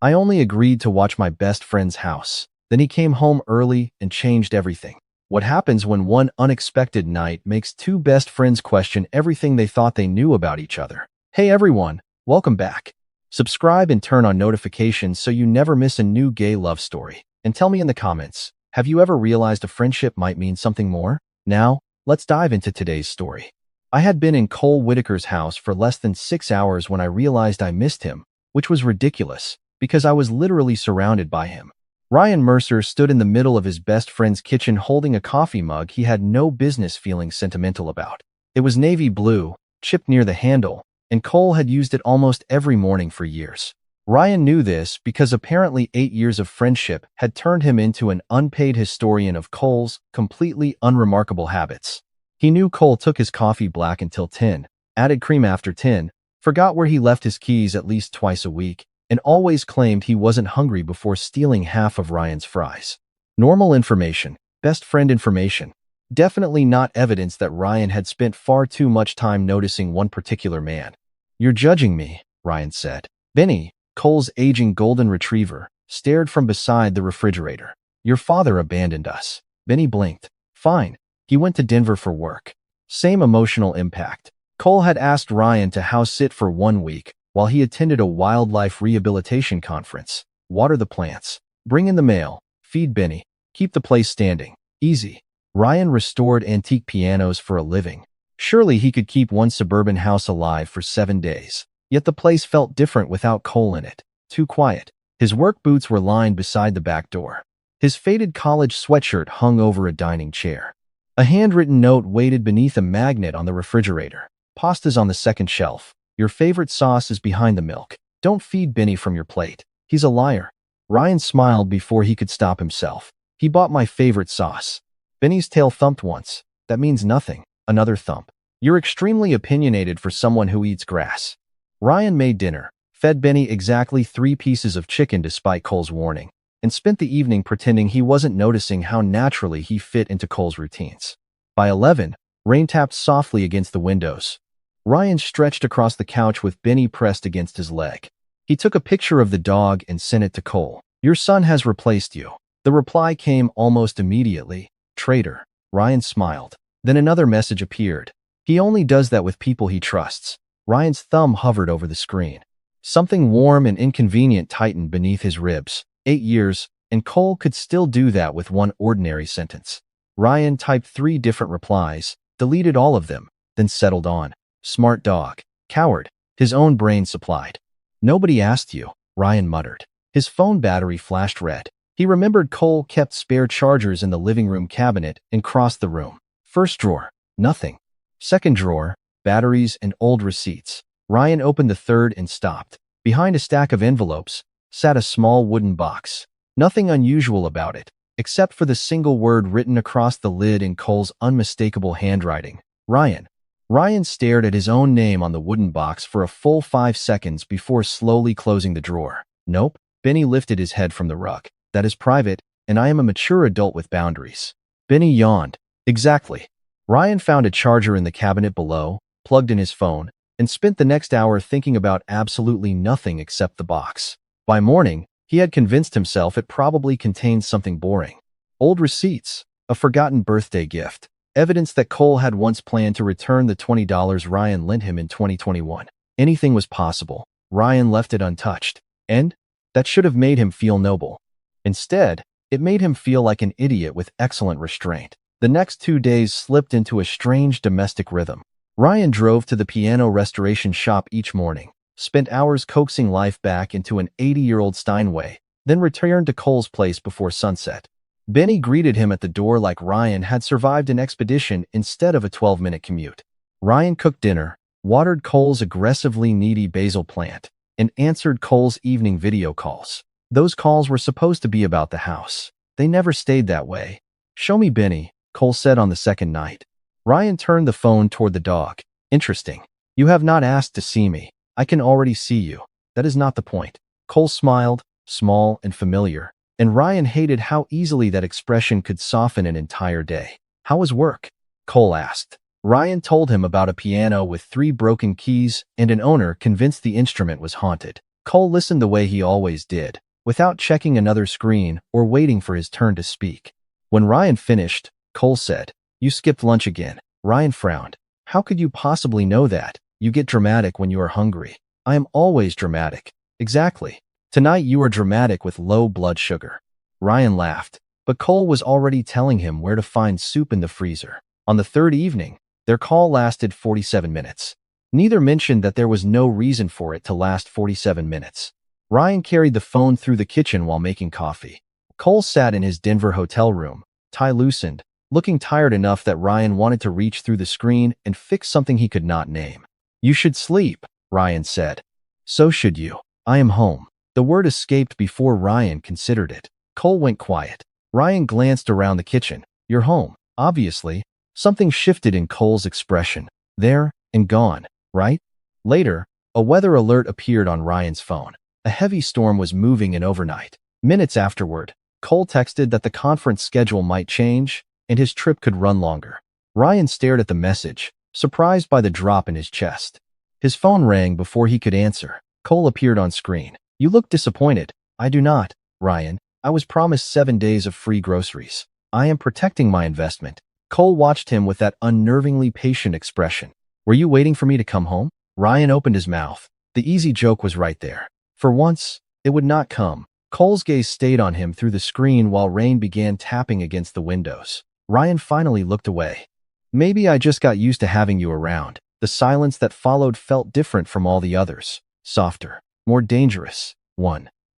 I only agreed to watch my best friend's house. Then he came home early and changed everything. What happens when one unexpected night makes two best friends question everything they thought they knew about each other? Hey everyone, welcome back. Subscribe and turn on notifications so you never miss a new gay love story. And tell me in the comments, have you ever realized a friendship might mean something more? Now, let's dive into today's story. I had been in Cole Whitaker's house for less than 6 hours when I realized I missed him, which was ridiculous, because I was literally surrounded by him. Ryan Mercer stood in the middle of his best friend's kitchen holding a coffee mug he had no business feeling sentimental about. It was navy blue, chipped near the handle, and Cole had used it almost every morning for years. Ryan knew this because apparently 8 years of friendship had turned him into an unpaid historian of Cole's completely unremarkable habits. He knew Cole took his coffee black until 10, added cream after 10, forgot where he left his keys at least twice a week, and always claimed he wasn't hungry before stealing half of Ryan's fries. Normal information, best friend information. Definitely not evidence that Ryan had spent far too much time noticing one particular man. "You're judging me," Ryan said. Benny, Cole's aging golden retriever, stared from beside the refrigerator. "Your father abandoned us." Benny blinked. "Fine. He went to Denver for work." Same emotional impact. Cole had asked Ryan to house sit for 1 week, while he attended a wildlife rehabilitation conference. Water the plants, bring in the mail, feed Benny, keep the place standing. Easy. Ryan restored antique pianos for a living. Surely he could keep one suburban house alive for 7 days. Yet the place felt different without Cole in it. Too quiet. His work boots were lined beside the back door. His faded college sweatshirt hung over a dining chair. A handwritten note waited beneath a magnet on the refrigerator. "Pasta's on the second shelf. Your favorite sauce is behind the milk. Don't feed Benny from your plate. He's a liar." Ryan smiled before he could stop himself. "He bought my favorite sauce." Benny's tail thumped once. "That means nothing." Another thump. "You're extremely opinionated for someone who eats grass." Ryan made dinner, fed Benny exactly 3 pieces of chicken despite Cole's warning, and spent the evening pretending he wasn't noticing how naturally he fit into Cole's routines. By 11, rain tapped softly against the windows. Ryan stretched across the couch with Benny pressed against his leg. He took a picture of the dog and sent it to Cole. "Your son has replaced you." The reply came almost immediately. "Traitor." Ryan smiled. Then another message appeared. "He only does that with people he trusts." Ryan's thumb hovered over the screen. Something warm and inconvenient tightened beneath his ribs. 8 years, and Cole could still do that with one ordinary sentence. Ryan typed 3 different replies, deleted all of them, then settled on "Smart dog. Coward." His own brain supplied. "Nobody asked you," Ryan muttered. His phone battery flashed red. He remembered Cole kept spare chargers in the living room cabinet and crossed the room. First drawer, nothing. Second drawer, batteries and old receipts. Ryan opened the third and stopped. Behind a stack of envelopes sat a small wooden box. Nothing unusual about it, except for the single word written across the lid in Cole's unmistakable handwriting. "Ryan." Ryan stared at his own name on the wooden box for a full 5 seconds before slowly closing the drawer. "Nope." Benny lifted his head from the rug. "That is private, and I am a mature adult with boundaries." Benny yawned. "Exactly." Ryan found a charger in the cabinet below, plugged in his phone, and spent the next hour thinking about absolutely nothing except the box. By morning, he had convinced himself it probably contained something boring. Old receipts, a forgotten birthday gift, evidence that Cole had once planned to return the $20 Ryan lent him in 2021. Anything was possible. Ryan left it untouched. And that should have made him feel noble. Instead, it made him feel like an idiot with excellent restraint. The next 2 days slipped into a strange domestic rhythm. Ryan drove to the piano restoration shop each morning, spent hours coaxing life back into an 80-year-old Steinway, then returned to Cole's place before sunset. Benny greeted him at the door like Ryan had survived an expedition instead of a 12-minute commute. Ryan cooked dinner, watered Cole's aggressively needy basil plant, and answered Cole's evening video calls. Those calls were supposed to be about the house. They never stayed that way. "Show me Benny," Cole said on the second night. Ryan turned the phone toward the dog. "Interesting. You have not asked to see me. I can already see you. That is not the point." Cole smiled, small and familiar, and Ryan hated how easily that expression could soften an entire day. "How was work?" Cole asked. Ryan told him about a piano with 3 broken keys and an owner convinced the instrument was haunted. Cole listened the way he always did, without checking another screen or waiting for his turn to speak. When Ryan finished, Cole said, "You skipped lunch again." Ryan frowned. "How could you possibly know that? You get dramatic when you are hungry." "I am always dramatic." "Exactly. Tonight you are dramatic with low blood sugar." Ryan laughed, but Cole was already telling him where to find soup in the freezer. On the third evening, their call lasted 47 minutes. Neither mentioned that there was no reason for it to last 47 minutes. Ryan carried the phone through the kitchen while making coffee. Cole sat in his Denver hotel room, tie loosened, looking tired enough that Ryan wanted to reach through the screen and fix something he could not name. "You should sleep," Ryan said. "So should you. I am home." The word escaped before Ryan considered it. Cole went quiet. Ryan glanced around the kitchen. "You're home, obviously." Something shifted in Cole's expression. "There and gone, right?" Later, a weather alert appeared on Ryan's phone. A heavy storm was moving in overnight. Minutes afterward, Cole texted that the conference schedule might change and his trip could run longer. Ryan stared at the message, surprised by the drop in his chest. His phone rang before he could answer. Cole appeared on screen. "You look disappointed." "I do not, Ryan. I was promised 7 days of free groceries. I am protecting my investment." Cole watched him with that unnervingly patient expression. "Were you waiting for me to come home?" Ryan opened his mouth. The easy joke was right there. For once, it would not come. Cole's gaze stayed on him through the screen while rain began tapping against the windows. Ryan finally looked away. "Maybe I just got used to having you around." The silence that followed felt different from all the others. Softer, more dangerous.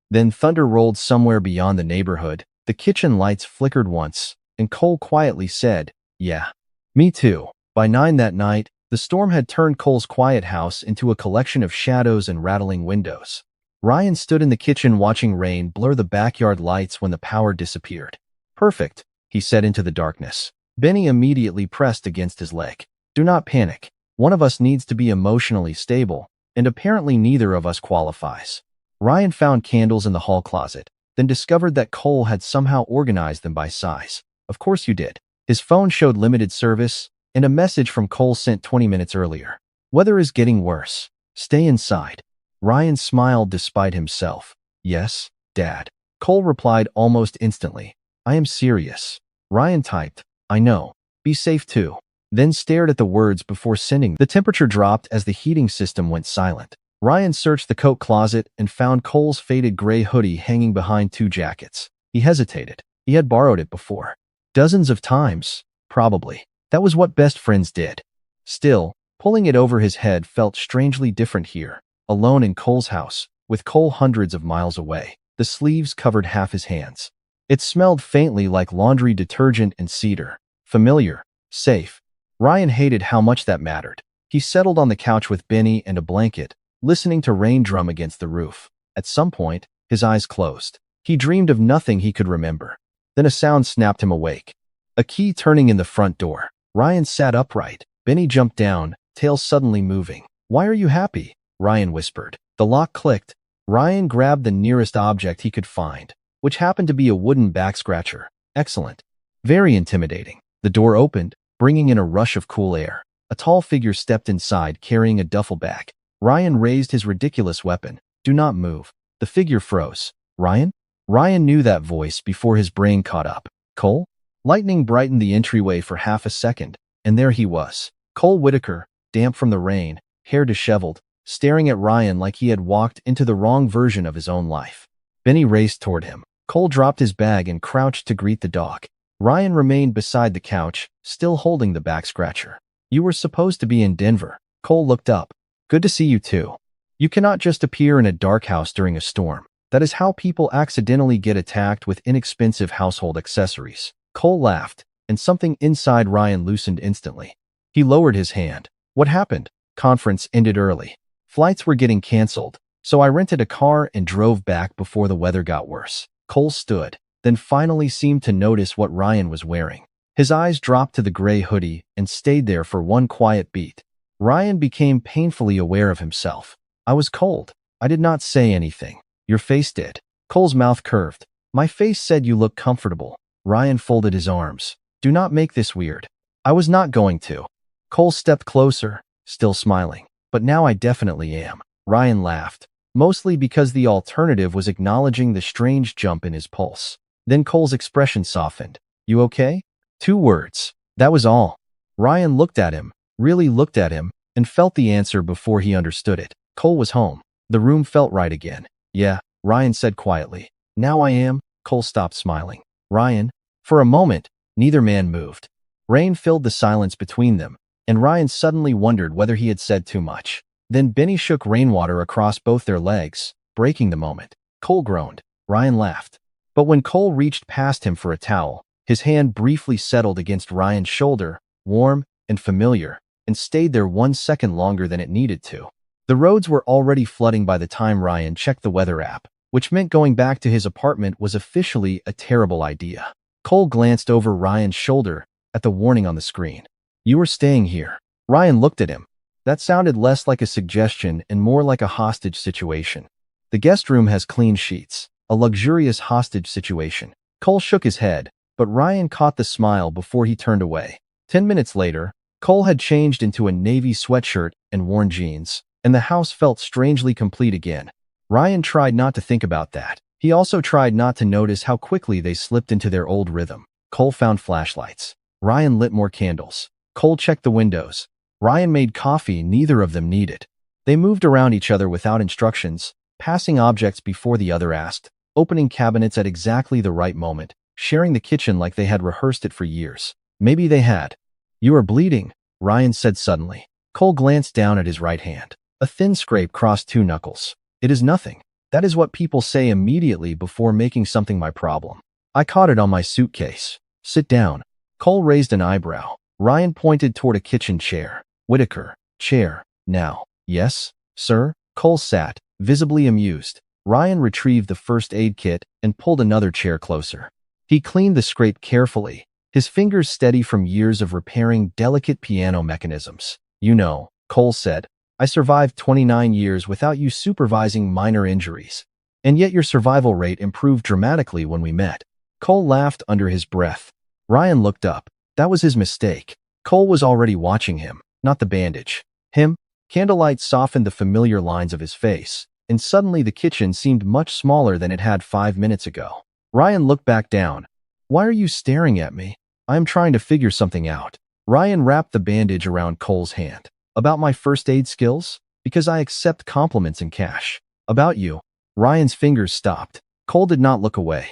Then thunder rolled somewhere beyond the neighborhood. The kitchen lights flickered once, and Cole quietly said, "Yeah, me too." By 9 that night, the storm had turned Cole's quiet house into a collection of shadows and rattling windows. Ryan stood in the kitchen watching rain blur the backyard lights when the power disappeared. "Perfect," he said into the darkness. Benny immediately pressed against his leg. "Do not panic. One of us needs to be emotionally stable, and apparently neither of us qualifies." Ryan found candles in the hall closet, then discovered that Cole had somehow organized them by size. "Of course you did." His phone showed limited service, and a message from Cole sent 20 minutes earlier. "Weather is getting worse. Stay inside." Ryan smiled despite himself. "Yes, Dad." Cole replied almost instantly. "I am serious." Ryan typed, "I know. Be safe too." Then stared at the words before sending. The temperature dropped as the heating system went silent. Ryan searched the coat closet and found Cole's faded gray hoodie hanging behind 2 jackets. He hesitated. He had borrowed it before. Dozens of times, probably. That was what best friends did. Still, pulling it over his head felt strangely different here. Alone in Cole's house, with Cole hundreds of miles away. The sleeves covered half his hands. It smelled faintly like laundry detergent and cedar. Familiar. Safe. Ryan hated how much that mattered. He settled on the couch with Benny and a blanket, listening to rain drum against the roof. At some point, his eyes closed. He dreamed of nothing he could remember. Then a sound snapped him awake. A key turning in the front door. Ryan sat upright. Benny jumped down, tail suddenly moving. "Why are you happy?" Ryan whispered. The lock clicked. Ryan grabbed the nearest object he could find, which happened to be a wooden backscratcher. Excellent. Very intimidating. The door opened, bringing in a rush of cool air. A tall figure stepped inside, carrying a duffel bag. Ryan raised his ridiculous weapon. "Do not move." The figure froze. "Ryan?" Ryan knew that voice before his brain caught up. "Cole?" Lightning brightened the entryway for half a second, and there he was. Cole Whitaker, damp from the rain, hair disheveled, staring at Ryan like he had walked into the wrong version of his own life. Benny raced toward him. Cole dropped his bag and crouched to greet the dog. Ryan remained beside the couch, still holding the backscratcher. "You were supposed to be in Denver." Cole looked up. "Good to see you too. You cannot just appear in a dark house during a storm. That is how people accidentally get attacked with inexpensive household accessories." Cole laughed, and something inside Ryan loosened instantly. He lowered his hand. "What happened?" "Conference ended early. Flights were getting canceled, so I rented a car and drove back before the weather got worse." Cole stood, then finally seemed to notice what Ryan was wearing. His eyes dropped to the gray hoodie and stayed there for one quiet beat. Ryan became painfully aware of himself. "I was cold. I did not say anything. Your face did." Cole's mouth curved. "My face said you look comfortable." Ryan folded his arms. "Do not make this weird." "I was not going to." Cole stepped closer, still smiling. "But now I definitely am." Ryan laughed. mostly because the alternative was acknowledging the strange jump in his pulse. Then Cole's expression softened. You okay? 2 words. That was all. Ryan looked at him, really looked at him, and felt the answer before he understood it. Cole was home. The room felt right again. Yeah, Ryan said quietly. Now I am. Cole stopped smiling. Ryan? For a moment, neither man moved. Rain filled the silence between them, and Ryan suddenly wondered whether he had said too much. Then Benny shook rainwater across both their legs, breaking the moment. Cole groaned. Ryan laughed. But when Cole reached past him for a towel, his hand briefly settled against Ryan's shoulder, warm and familiar, and stayed there 1 second longer than it needed to. The roads were already flooding by the time Ryan checked the weather app, which meant going back to his apartment was officially a terrible idea. Cole glanced over Ryan's shoulder at the warning on the screen. You are staying here. Ryan looked at him. That sounded less like a suggestion and more like a hostage situation. The guest room has clean sheets. A luxurious hostage situation. Cole shook his head, but Ryan caught the smile before he turned away. 10 minutes later, Cole had changed into a navy sweatshirt and worn jeans, and the house felt strangely complete again. Ryan tried not to think about that. He also tried not to notice how quickly they slipped into their old rhythm. Cole found flashlights. Ryan lit more candles. Cole checked the windows. Ryan made coffee neither of them needed. They moved around each other without instructions, passing objects before the other asked, opening cabinets at exactly the right moment, sharing the kitchen like they had rehearsed it for years. Maybe they had. You are bleeding, Ryan said suddenly. Cole glanced down at his right hand. A thin scrape crossed 2 knuckles. It is nothing. That is what people say immediately before making something my problem. I caught it on my suitcase. Sit down. Cole raised an eyebrow. Ryan pointed toward a kitchen chair. Whitaker. Chair. Now. Yes, sir? Cole sat, visibly amused. Ryan retrieved the first aid kit and pulled another chair closer. He cleaned the scrape carefully, his fingers steady from years of repairing delicate piano mechanisms. You know, Cole said, I survived 29 years without you supervising minor injuries. And yet your survival rate improved dramatically when we met. Cole laughed under his breath. Ryan looked up. That was his mistake. Cole was already watching him, not the bandage. Him? Candlelight softened the familiar lines of his face, and suddenly the kitchen seemed much smaller than it had 5 minutes ago. Ryan looked back down. Why are you staring at me? I am trying to figure something out. Ryan wrapped the bandage around Cole's hand. About my first aid skills? Because I accept compliments in cash. About you. Ryan's fingers stopped. Cole did not look away.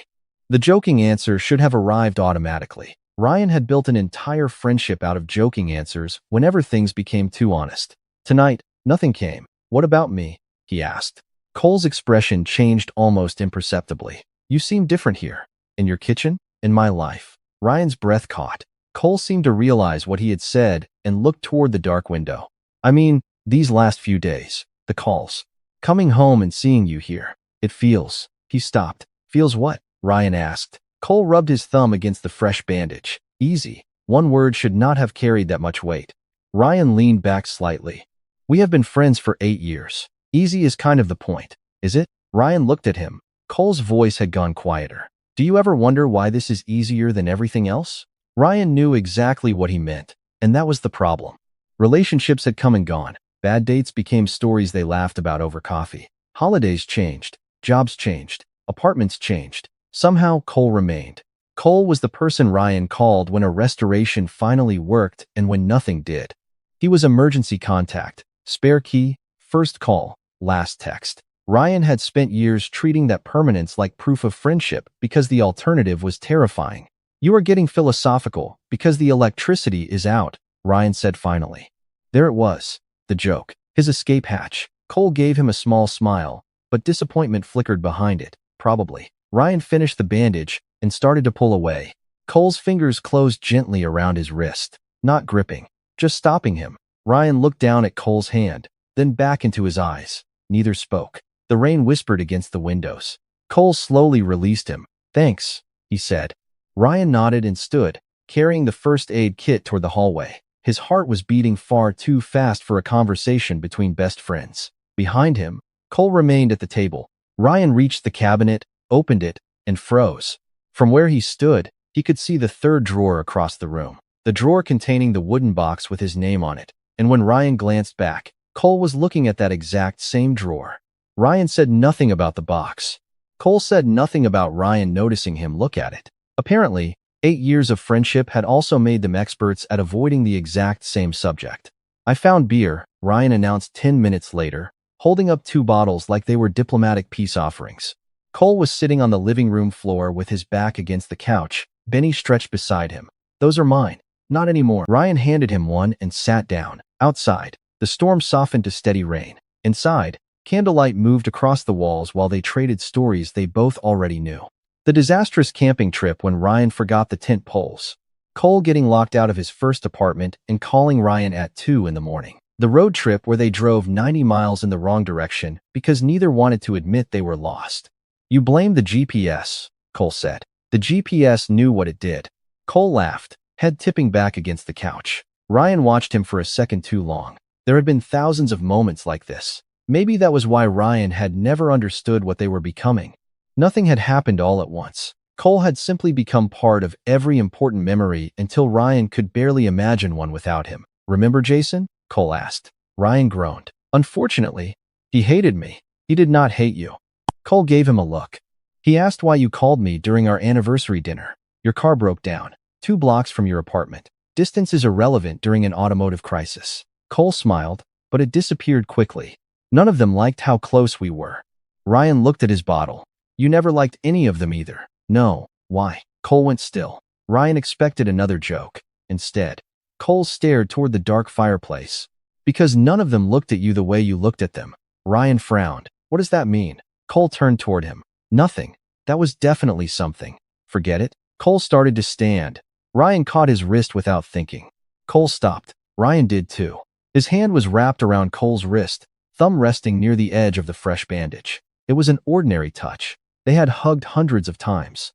The joking answer should have arrived automatically. Ryan had built an entire friendship out of joking answers whenever things became too honest. Tonight, nothing came. What about me? He asked. Cole's expression changed almost imperceptibly. You seem different here. In your kitchen? In my life. Ryan's breath caught. Cole seemed to realize what he had said and looked toward the dark window. I mean, these last few days. The calls. Coming home and seeing you here. It feels. He stopped. Feels what? Ryan asked. Cole rubbed his thumb against the fresh bandage. Easy. One word should not have carried that much weight. Ryan leaned back slightly. We have been friends for 8 years. Easy is kind of the point, is it? Ryan looked at him. Cole's voice had gone quieter. Do you ever wonder why this is easier than everything else? Ryan knew exactly what he meant, and that was the problem. Relationships had come and gone. Bad dates became stories they laughed about over coffee. Holidays changed. Jobs changed. Apartments changed. Somehow, Cole remained. Cole was the person Ryan called when a restoration finally worked and when nothing did. He was emergency contact, spare key, first call, last text. Ryan had spent years treating that permanence like proof of friendship because the alternative was terrifying. You are getting philosophical because the electricity is out, Ryan said finally. There it was, the joke, his escape hatch. Cole gave him a small smile, but disappointment flickered behind it, probably. Ryan finished the bandage and started to pull away. Cole's fingers closed gently around his wrist, not gripping, just stopping him. Ryan looked down at Cole's hand, then back into his eyes. Neither spoke. The rain whispered against the windows. Cole slowly released him. Thanks, he said. Ryan nodded and stood, carrying the first aid kit toward the hallway. His heart was beating far too fast for a conversation between best friends. Behind him, Cole remained at the table. Ryan reached the cabinet, opened it, and froze. From where he stood, he could see the third drawer across the room, the drawer containing the wooden box with his name on it. And when Ryan glanced back, Cole was looking at that exact same drawer. Ryan said nothing about the box. Cole said nothing about Ryan noticing him look at it. Apparently, 8 years of friendship had also made them experts at avoiding the exact same subject. I found beer, Ryan announced 10 minutes later, holding up 2 bottles like they were diplomatic peace offerings. Cole was sitting on the living room floor with his back against the couch, Benny stretched beside him. Those are mine. Not anymore. Ryan handed him one and sat down. Outside, the storm softened to steady rain. Inside, Candlelight moved across the walls while they traded stories they both already knew. The disastrous camping trip when Ryan forgot the tent poles. Cole getting locked out of his first apartment and calling Ryan at 2 in the morning. The road trip where they drove 90 miles in the wrong direction because neither wanted to admit they were lost. You blame the GPS, Cole said. The GPS knew what it did. Cole laughed, head tipping back against the couch. Ryan watched him for a second too long. There had been thousands of moments like this. Maybe that was why Ryan had never understood what they were becoming. Nothing had happened all at once. Cole had simply become part of every important memory until Ryan could barely imagine one without him. Remember Jason? Cole asked. Ryan groaned. Unfortunately, he hated me. He did not hate you. Cole gave him a look. He asked why you called me during our anniversary dinner. Your car broke down, 2 blocks from your apartment. Distance is irrelevant during an automotive crisis. Cole smiled, but it disappeared quickly. None of them liked how close we were. Ryan looked at his bottle. You never liked any of them either. No. Why? Cole went still. Ryan expected another joke. Instead, Cole stared toward the dark fireplace. Because none of them looked at you the way you looked at them. Ryan frowned. What does that mean? Cole turned toward him. Nothing. That was definitely something. Forget it. Cole started to stand. Ryan caught his wrist without thinking. Cole stopped. Ryan did too. His hand was wrapped around Cole's wrist, thumb resting near the edge of the fresh bandage. It was an ordinary touch. They had hugged hundreds of times,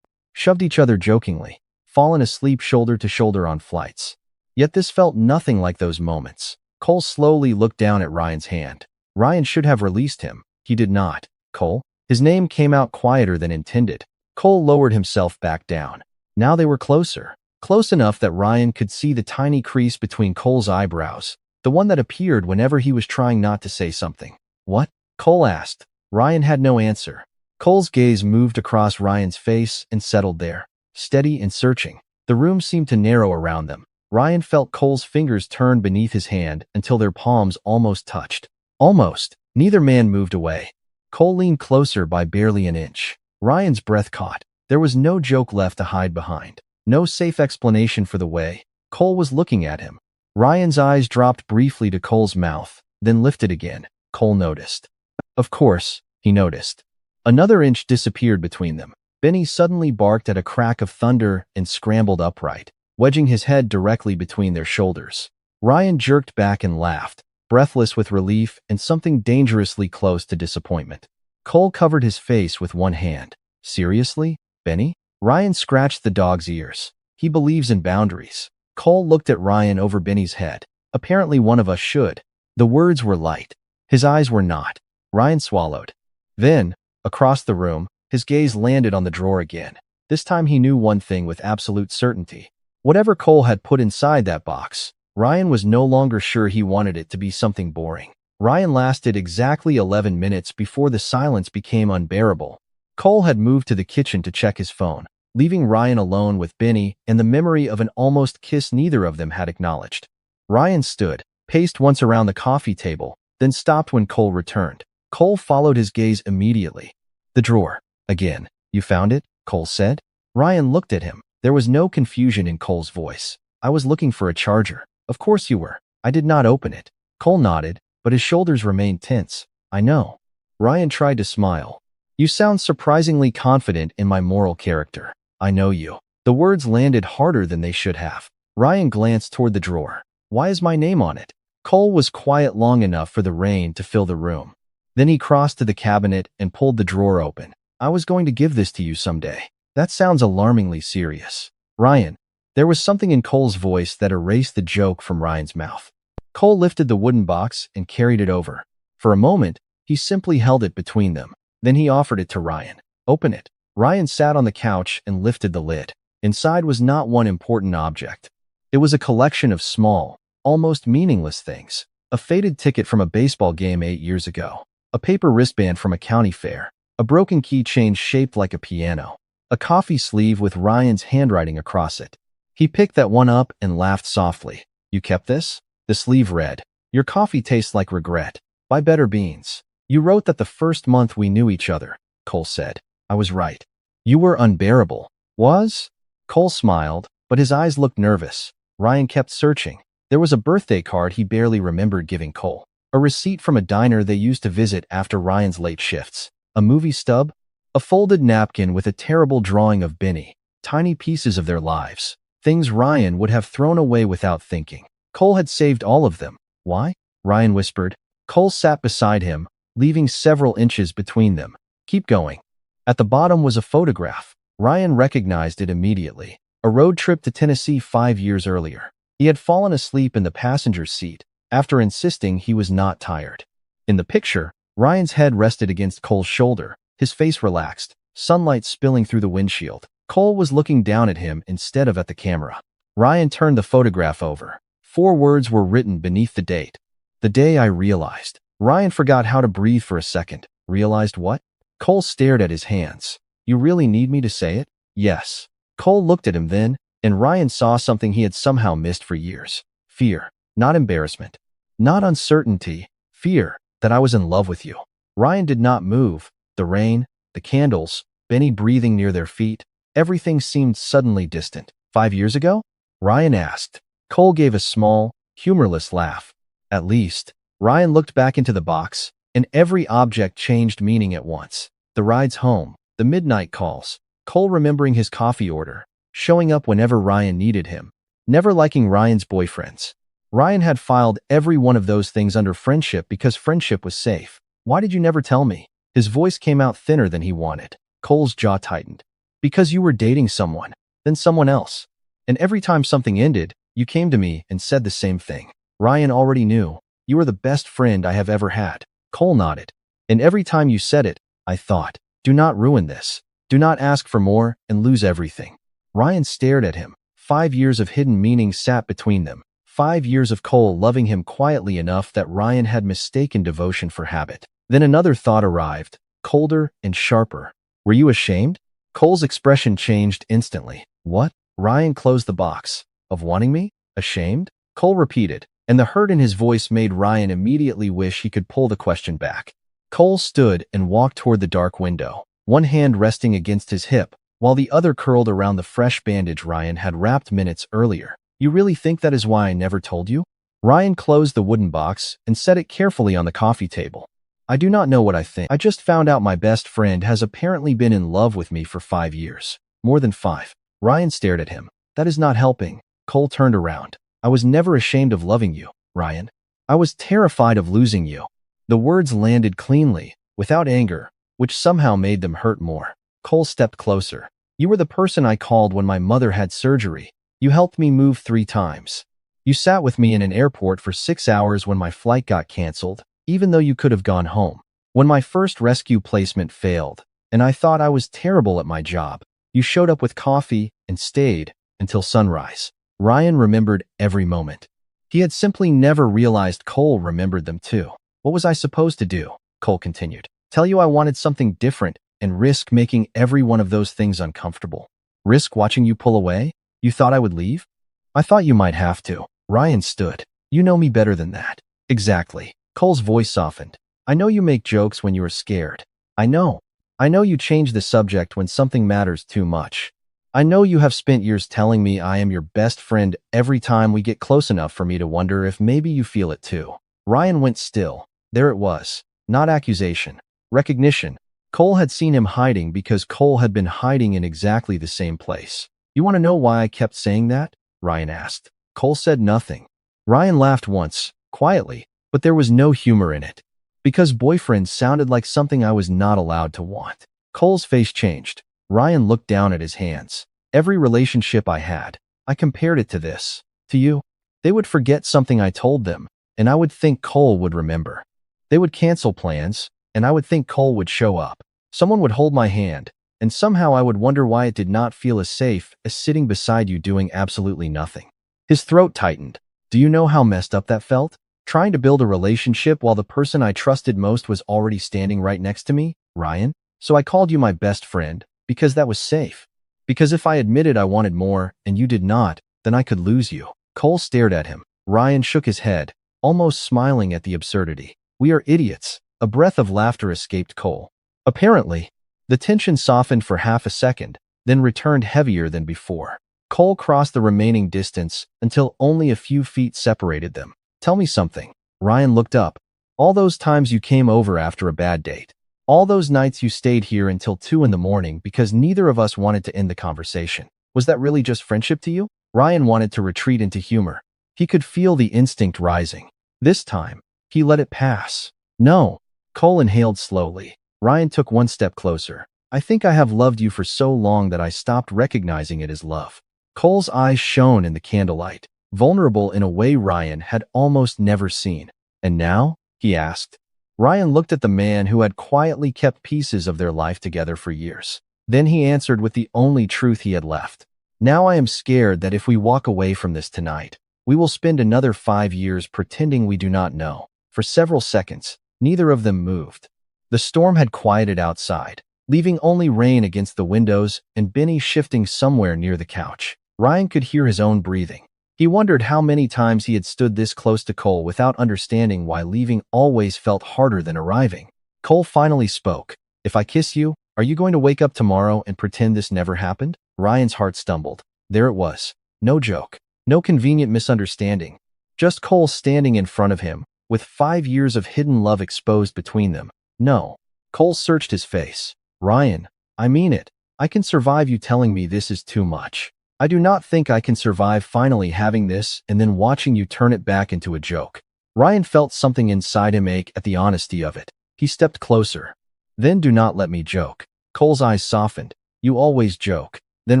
shoved each other jokingly, fallen asleep shoulder to shoulder on flights. Yet this felt nothing like those moments. Cole slowly looked down at Ryan's hand. Ryan should have released him. He did not. Cole? His name came out quieter than intended. Cole lowered himself back down. Now they were closer. Close enough that Ryan could see the tiny crease between Cole's eyebrows, the one that appeared whenever he was trying not to say something. What? Cole asked. Ryan had no answer. Cole's gaze moved across Ryan's face and settled there, steady and searching. The room seemed to narrow around them. Ryan felt Cole's fingers turn beneath his hand until their palms almost touched. Almost. Neither man moved away. Cole leaned closer by barely an inch. Ryan's breath caught. There was no joke left to hide behind. No safe explanation for the way. Cole was looking at him. Ryan's eyes dropped briefly to Cole's mouth, then lifted again. Cole noticed. Of course, he noticed. Another inch disappeared between them. Benny suddenly barked at a crack of thunder and scrambled upright, wedging his head directly between their shoulders. Ryan jerked back and laughed, breathless with relief and something dangerously close to disappointment. Cole covered his face with one hand. Seriously, Benny? Ryan scratched the dog's ears. He believes in boundaries. Cole looked at Ryan over Benny's head. Apparently one of us should. The words were light. His eyes were not. Ryan swallowed. Then, across the room, his gaze landed on the drawer again. This time he knew one thing with absolute certainty. Whatever Cole had put inside that box, Ryan was no longer sure he wanted it to be something boring. Ryan lasted exactly 11 minutes before the silence became unbearable. Cole had moved to the kitchen to check his phone, leaving Ryan alone with Benny and the memory of an almost kiss neither of them had acknowledged. Ryan stood, paced once around the coffee table, then stopped when Cole returned. Cole followed his gaze immediately. The drawer. Again. You found it? Cole said. Ryan looked at him. There was no confusion in Cole's voice. I was looking for a charger. Of course you were. I did not open it. Cole nodded, but his shoulders remained tense. I know. Ryan tried to smile. You sound surprisingly confident in my moral character. I know you. The words landed harder than they should have. Ryan glanced toward the drawer. Why is my name on it? Cole was quiet long enough for the rain to fill the room. Then he crossed to the cabinet and pulled the drawer open. I was going to give this to you someday. That sounds alarmingly serious. Ryan. There was something in Cole's voice that erased the joke from Ryan's mouth. Cole lifted the wooden box and carried it over. For a moment, he simply held it between them. Then he offered it to Ryan. Open it. Ryan sat on the couch and lifted the lid. Inside was not one important object. It was a collection of small, almost meaningless things. A faded ticket from a baseball game 8 years ago. a paper wristband from a county fair, a broken keychain shaped like a piano, a coffee sleeve with Ryan's handwriting across it. He picked that one up and laughed softly. "You kept this?" The sleeve read, "Your coffee tastes like regret. Buy better beans." "You wrote that the first month we knew each other," Cole said. "I was right. You were unbearable." "Was?" Cole smiled, but his eyes looked nervous. Ryan kept searching. There was a birthday card he barely remembered giving Cole, a receipt from a diner they used to visit after Ryan's late shifts, a movie stub, a folded napkin with a terrible drawing of Benny, tiny pieces of their lives, things Ryan would have thrown away without thinking. Cole had saved all of them. "Why?" Ryan whispered. Cole sat beside him, leaving several inches between them. "Keep going." At the bottom was a photograph. Ryan recognized it immediately. A road trip to Tennessee 5 years earlier. He had fallen asleep in the passenger seat after insisting he was not tired. In the picture, Ryan's head rested against Cole's shoulder, his face relaxed, sunlight spilling through the windshield. Cole was looking down at him instead of at the camera. Ryan turned the photograph over. 4 words were written beneath the date. "The day I realized." Ryan forgot how to breathe for a second. "Realized what?" Cole stared at his hands. "You really need me to say it?" "Yes." Cole looked at him then, and Ryan saw something he had somehow missed for years. Fear, not embarrassment, not uncertainty, fear that I was in love with you. Ryan did not move. The rain, the candles, Benny breathing near their feet, everything seemed suddenly distant. 5 years ago? Ryan asked. Cole gave a small, humorless laugh. At least. Ryan looked back into the box, and every object changed meaning at once. The rides home, the midnight calls, Cole remembering his coffee order, showing up whenever Ryan needed him, never liking Ryan's boyfriends. Ryan had filed every one of those things under friendship because friendship was safe. "Why did you never tell me?" His voice came out thinner than he wanted. Cole's jaw tightened. "Because you were dating someone, then someone else. And every time something ended, you came to me and said the same thing." Ryan already knew. "You were the best friend I have ever had." Cole nodded. "And every time you said it, I thought, do not ruin this. Do not ask for more and lose everything." Ryan stared at him. 5 years of hidden meaning sat between them. 5 years of Cole loving him quietly enough that Ryan had mistaken devotion for habit. Then another thought arrived, colder and sharper. "Were you ashamed?" Cole's expression changed instantly. "What?" Ryan closed the box. "Of wanting me? Ashamed?" Cole repeated, and the hurt in his voice made Ryan immediately wish he could pull the question back. Cole stood and walked toward the dark window, one hand resting against his hip, while the other curled around the fresh bandage Ryan had wrapped minutes earlier. "You really think that is why I never told you?" Ryan closed the wooden box and set it carefully on the coffee table. "I do not know what I think. I just found out my best friend has apparently been in love with me for 5 years. More than 5. Ryan stared at him. "That is not helping." Cole turned around. "I was never ashamed of loving you, Ryan. I was terrified of losing you." The words landed cleanly, without anger, which somehow made them hurt more. Cole stepped closer. "You were the person I called when my mother had surgery. You helped me move 3 times. You sat with me in an airport for 6 hours when my flight got canceled, even though you could have gone home. When my first rescue placement failed, and I thought I was terrible at my job, you showed up with coffee and stayed until sunrise." Ryan remembered every moment. He had simply never realized Cole remembered them too. "What was I supposed to do?" Cole continued. "Tell you I wanted something different and risk making every one of those things uncomfortable? Risk watching you pull away? You thought I would leave? I thought you might have to." Ryan stood. "You know me better than that." "Exactly." Cole's voice softened. "I know you make jokes when you are scared. I know. I know you change the subject when something matters too much. I know you have spent years telling me I am your best friend every time we get close enough for me to wonder if maybe you feel it too." Ryan went still. There it was. Not accusation. Recognition. Cole had seen him hiding because Cole had been hiding in exactly the same place. "You want to know why I kept saying that?" Ryan asked. Cole said nothing. Ryan laughed once, quietly, but there was no humor in it. "Because boyfriend sounded like something I was not allowed to want." Cole's face changed. Ryan looked down at his hands. "Every relationship I had, I compared it to this. To you. They would forget something I told them, and I would think Cole would remember. They would cancel plans, and I would think Cole would show up. Someone would hold my hand, and somehow I would wonder why it did not feel as safe as sitting beside you doing absolutely nothing." His throat tightened. "Do you know how messed up that felt?" Trying to build a relationship while the person I trusted most was already standing right next to me, Ryan. So I called you my best friend, because that was safe. Because if I admitted I wanted more, and you did not, then I could lose you. Cole stared at him. Ryan shook his head, almost smiling at the absurdity. We are idiots. A breath of laughter escaped Cole. Apparently, the tension softened for half a second, then returned heavier than before. Cole crossed the remaining distance until only a few feet separated them. Tell me something. Ryan looked up. All those times you came over after a bad date. All those nights you stayed here until 2 in the morning because neither of us wanted to end the conversation. Was that really just friendship to you? Ryan wanted to retreat into humor. He could feel the instinct rising. This time, he let it pass. No. Cole inhaled slowly. Ryan took one step closer. I think I have loved you for so long that I stopped recognizing it as love. Cole's eyes shone in the candlelight, vulnerable in a way Ryan had almost never seen. And now? He asked. Ryan looked at the man who had quietly kept pieces of their life together for years. Then he answered with the only truth he had left. Now I am scared that if we walk away from this tonight, we will spend another 5 years pretending we do not know. For several seconds, neither of them moved. The storm had quieted outside, leaving only rain against the windows and Benny shifting somewhere near the couch. Ryan could hear his own breathing. He wondered how many times he had stood this close to Cole without understanding why leaving always felt harder than arriving. Cole finally spoke. If I kiss you, are you going to wake up tomorrow and pretend this never happened? Ryan's heart stumbled. There it was. No joke. No convenient misunderstanding. Just Cole standing in front of him, with 5 years of hidden love exposed between them. No. Cole searched his face. Ryan, I mean it. I can survive you telling me this is too much. I do not think I can survive finally having this and then watching you turn it back into a joke. Ryan felt something inside him ache at the honesty of it. He stepped closer. Then do not let me joke. Cole's eyes softened. You always joke. Then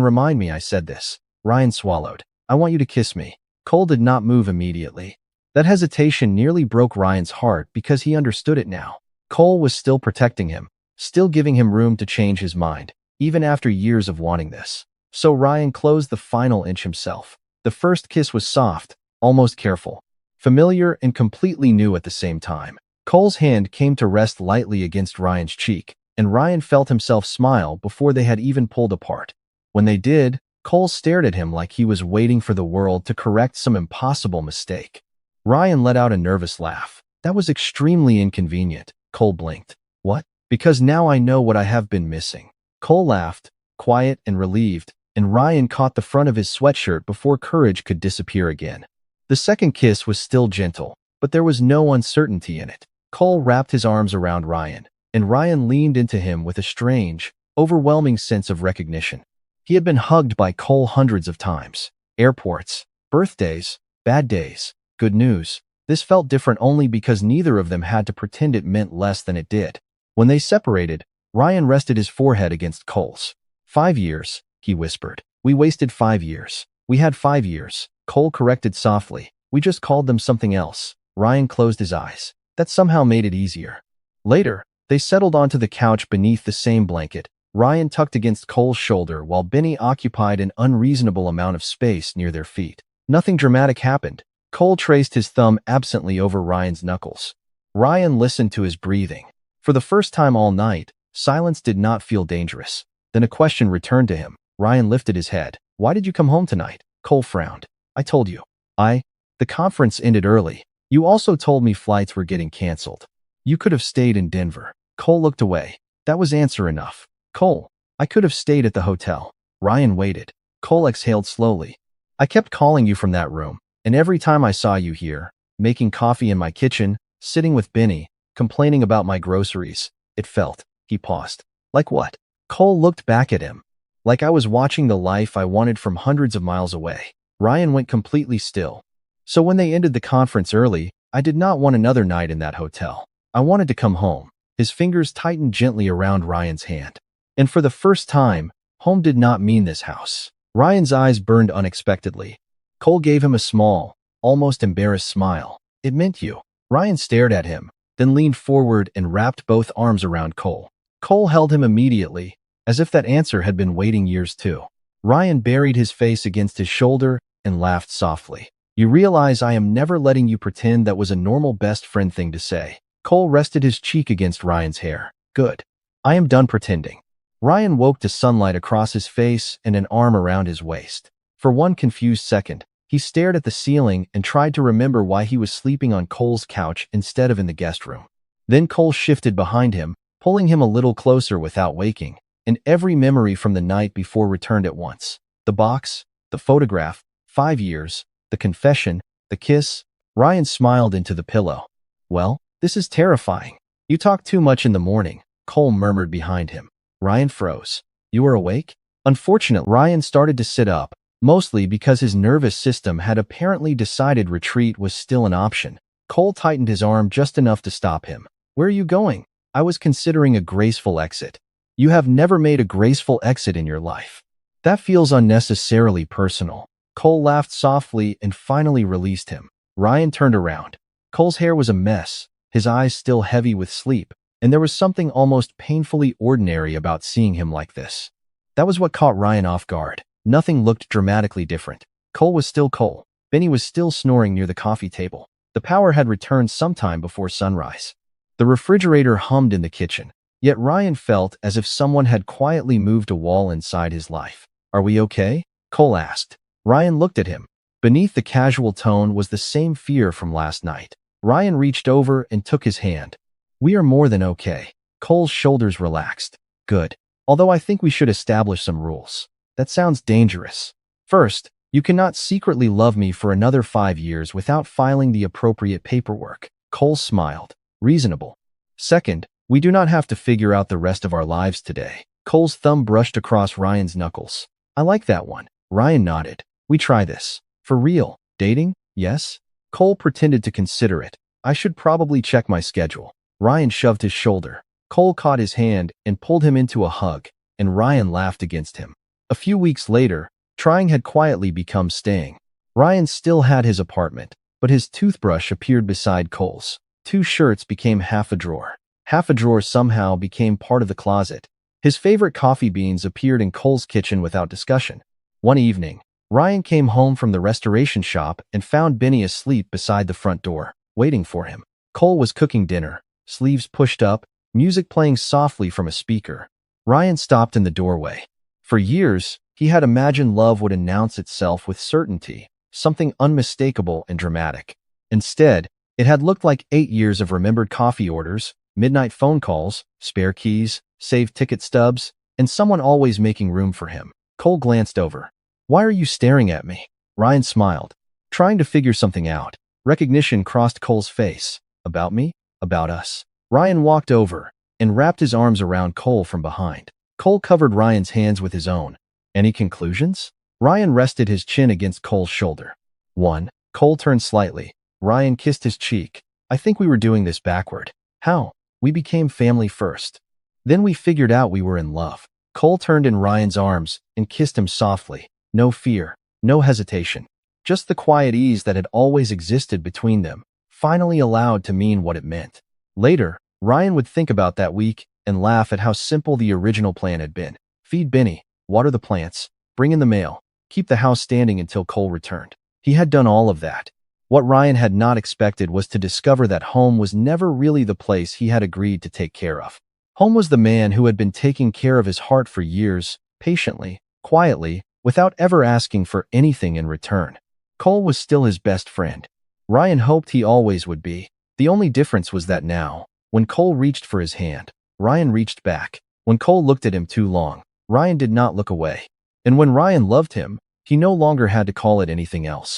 remind me I said this. Ryan swallowed. I want you to kiss me. Cole did not move immediately. That hesitation nearly broke Ryan's heart because he understood it now. Cole was still protecting him, still giving him room to change his mind, even after years of wanting this. So Ryan closed the final inch himself. The first kiss was soft, almost careful, familiar and completely new at the same time. Cole's hand came to rest lightly against Ryan's cheek, and Ryan felt himself smile before they had even pulled apart. When they did, Cole stared at him like he was waiting for the world to correct some impossible mistake. Ryan let out a nervous laugh. That was extremely inconvenient. Cole blinked. What? Because now I know what I have been missing. Cole laughed, quiet and relieved, and Ryan caught the front of his sweatshirt before courage could disappear again. The second kiss was still gentle, but there was no uncertainty in it. Cole wrapped his arms around Ryan, and Ryan leaned into him with a strange, overwhelming sense of recognition. He had been hugged by Cole hundreds of times. Airports, birthdays, bad days, good news. This felt different only because neither of them had to pretend it meant less than it did. When they separated, Ryan rested his forehead against Cole's. 5 years, he whispered. We wasted 5 years. We had 5 years. Cole corrected softly. We just called them something else. Ryan closed his eyes. That somehow made it easier. Later, they settled onto the couch beneath the same blanket, Ryan tucked against Cole's shoulder while Benny occupied an unreasonable amount of space near their feet. Nothing dramatic happened. Cole traced his thumb absently over Ryan's knuckles. Ryan listened to his breathing. For the first time all night, silence did not feel dangerous. Then a question returned to him. Ryan lifted his head. Why did you come home tonight? Cole frowned. I told you. The conference ended early. You also told me flights were getting canceled. You could have stayed in Denver. Cole looked away. That was answer enough. Cole, I could have stayed at the hotel. Ryan waited. Cole exhaled slowly. I kept calling you from that room, and every time I saw you here, making coffee in my kitchen, sitting with Benny, complaining about my groceries, it felt, he paused. Like what? Cole looked back at him. Like I was watching the life I wanted from hundreds of miles away. Ryan went completely still. So when they ended the conference early, I did not want another night in that hotel. I wanted to come home. His fingers tightened gently around Ryan's hand. And for the first time, home did not mean this house. Ryan's eyes burned unexpectedly. Cole gave him a small, almost embarrassed smile. It meant you. Ryan stared at him, then leaned forward and wrapped both arms around Cole. Cole held him immediately, as if that answer had been waiting years too. Ryan buried his face against his shoulder and laughed softly. You realize I am never letting you pretend that was a normal best friend thing to say. Cole rested his cheek against Ryan's hair. Good. I am done pretending. Ryan woke to sunlight across his face and an arm around his waist. For one confused second, he stared at the ceiling and tried to remember why he was sleeping on Cole's couch instead of in the guest room. Then Cole shifted behind him, pulling him a little closer without waking, and every memory from the night before returned at once. The box, the photograph, 5 years, the confession, the kiss. Ryan smiled into the pillow. Well, this is terrifying. You talk too much in the morning, Cole murmured behind him. Ryan froze. You are awake? Unfortunately, Ryan started to sit up, mostly because his nervous system had apparently decided retreat was still an option. Cole tightened his arm just enough to stop him. Where are you going? I was considering a graceful exit. You have never made a graceful exit in your life. That feels unnecessarily personal. Cole laughed softly and finally released him. Ryan turned around. Cole's hair was a mess, his eyes still heavy with sleep, and there was something almost painfully ordinary about seeing him like this. That was what caught Ryan off guard. Nothing looked dramatically different. Cole was still Cole. Benny was still snoring near the coffee table. The power had returned sometime before sunrise. The refrigerator hummed in the kitchen, yet Ryan felt as if someone had quietly moved a wall inside his life. Are we okay? Cole asked. Ryan looked at him. Beneath the casual tone was the same fear from last night. Ryan reached over and took his hand. We are more than okay. Cole's shoulders relaxed. Good. Although I think we should establish some rules. That sounds dangerous. First, you cannot secretly love me for another 5 years without filing the appropriate paperwork. Cole smiled. Reasonable. Second, we do not have to figure out the rest of our lives today. Cole's thumb brushed across Ryan's knuckles. I like that one. Ryan nodded. We try this. For real. Dating? Yes? Cole pretended to consider it. I should probably check my schedule. Ryan shoved his shoulder. Cole caught his hand and pulled him into a hug, and Ryan laughed against him. A few weeks later, trying had quietly become staying. Ryan still had his apartment, but his toothbrush appeared beside Cole's. 2 shirts became half a drawer. Half a drawer somehow became part of the closet. His favorite coffee beans appeared in Cole's kitchen without discussion. One evening, Ryan came home from the restoration shop and found Benny asleep beside the front door, waiting for him. Cole was cooking dinner, sleeves pushed up, music playing softly from a speaker. Ryan stopped in the doorway. For years, he had imagined love would announce itself with certainty, something unmistakable and dramatic. Instead, it had looked like 8 years of remembered coffee orders, midnight phone calls, spare keys, saved ticket stubs, and someone always making room for him. Cole glanced over. Why are you staring at me? Ryan smiled, trying to figure something out. Recognition crossed Cole's face. About me? About us. Ryan walked over and wrapped his arms around Cole from behind. Cole covered Ryan's hands with his own. Any conclusions? Ryan rested his chin against Cole's shoulder. 1. Cole turned slightly. Ryan kissed his cheek. I think we were doing this backward. How? We became family first. Then we figured out we were in love. Cole turned in Ryan's arms and kissed him softly. No fear, no hesitation. Just the quiet ease that had always existed between them, finally allowed to mean what it meant. Later, Ryan would think about that week and laugh at how simple the original plan had been. Feed Benny, water the plants, bring in the mail, keep the house standing until Cole returned. He had done all of that. What Ryan had not expected was to discover that home was never really the place he had agreed to take care of. Home was the man who had been taking care of his heart for years, patiently, quietly, without ever asking for anything in return. Cole was still his best friend. Ryan hoped he always would be. The only difference was that now, when Cole reached for his hand, Ryan reached back. When Cole looked at him too long, Ryan did not look away. And when Ryan loved him, he no longer had to call it anything else.